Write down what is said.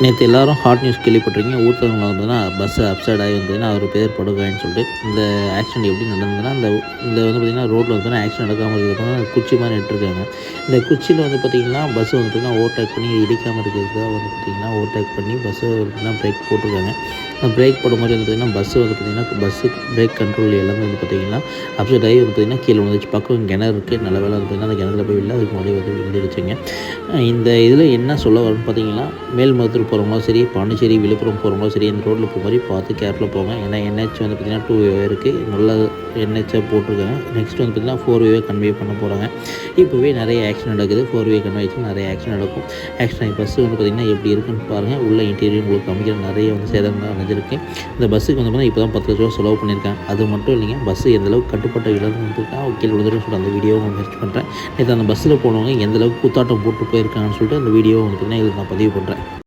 நேற்று எல்லோரும் hot news கேள்விப்பட்டிருக்கீங்க. ஊத்தங்கரையில் பார்த்தீங்கன்னா பஸ்ஸு அப்சைட் ஆகி வந்ததுன்னா அவர் பேர் படுகாயன்னு சொல்லிட்டு. இந்த ஆக்சிடென்ட் எப்படி நடந்ததுன்னா, இந்த வந்து பார்த்திங்கன்னா ரோட்டில் வந்து ஆக்சிடென்ட் நடக்காமல் இருக்கிறதுக்காக குச்சி மாதிரி நட்டுருக்காங்க. இந்த குச்சியில் வந்து பார்த்திங்கன்னா பஸ்ஸு வந்து பார்த்திங்கன்னா ஓவர்டேக் பண்ணி இடிக்காமல் இருக்கிறதுக்காக வந்து பார்த்திங்கன்னா ஓவர்டேக் பண்ணி பஸ்ஸை பார்த்திங்கன்னா பிரேக் போட்டிருக்காங்க. பிரேக் போடும்போது வந்து பார்த்திங்கன்னா பஸ்ஸு வந்து பார்த்திங்கன்னா பஸ்ஸு பிரேக் கண்ட்ரோல் எல்லாமே வந்து பார்த்திங்கன்னா அப்சைட் ஆகி வந்து பார்த்திங்கன்னா கீழே விழுந்துச்சு. பக்கம் கிணறு இருக்குது. நல்ல வேலை வந்து பார்த்திங்கன்னா அந்த கிணத்துல போய் இல்லை, அதுக்கு முன்னாடி வந்து விழுந்துடுச்சுங்க. இந்த இதில் என்ன சொல்ல வரும்னு பார்த்திங்கன்னா, மேல்மருவத்தூர் போகிறவங்களும் சரி, பாண்டிச்சேரி, விழுப்புரம் போகிறவங்களும் சரி, இந்த ரோட்டில் போகிற மாதிரி பார்த்து கேர்ஃபுல்லாக போங்க. ஏன்னா NH வந்து பார்த்திங்கன்னா 2 வே இருக்குது. நல்லா NH போட்டிருக்காங்க. நெக்ஸ்ட் வந்து பார்த்திங்கன்னா 4 வே கன்வே பண்ண போகிறாங்க. இப்போவே நிறைய ஆக்சிடென்ட் நடக்குது. 4 வே கன்வே ஆச்சு நிறைய ஆக்சிடென்ட் நடக்கும். ஆக்சிடென்ட் பஸ்ஸு வந்து பார்த்திங்கன்னா எப்படி இருக்குன்னு பாருங்கள். உள்ள இன்டீரியர் உங்களுக்கு காமிக்கிற நிறைய வந்து சேதங்கள் அடைஞ்சிருக்கு. இந்த பஸ்ஸுக்கு வந்து பார்த்திங்கன்னா இப்போ தான் 10 லட்ச ரூபா செலவு பண்ணியிருக்காங்க. அது மட்டும் இல்லைங்க, பஸ்ஸு எந்தளவுக்கு கட்டுப்பட்ட இடம் வந்துருக்கா கீழே விழுந்துருன்னு சொல்லிட்டு அந்த வீடியோவை முயற்சி பண்ணுறேன். நேற்று அந்த பஸ்ஸில் போனவங்க எந்தளவுக்கு குத்தாட்டம் போட்டு போயிருக்காங்கன்னு சொல்லிட்டு அந்த வீடியோவை வந்து பார்த்திங்கன்னா இதில் நான் பதிவு பண்ணுறேன்.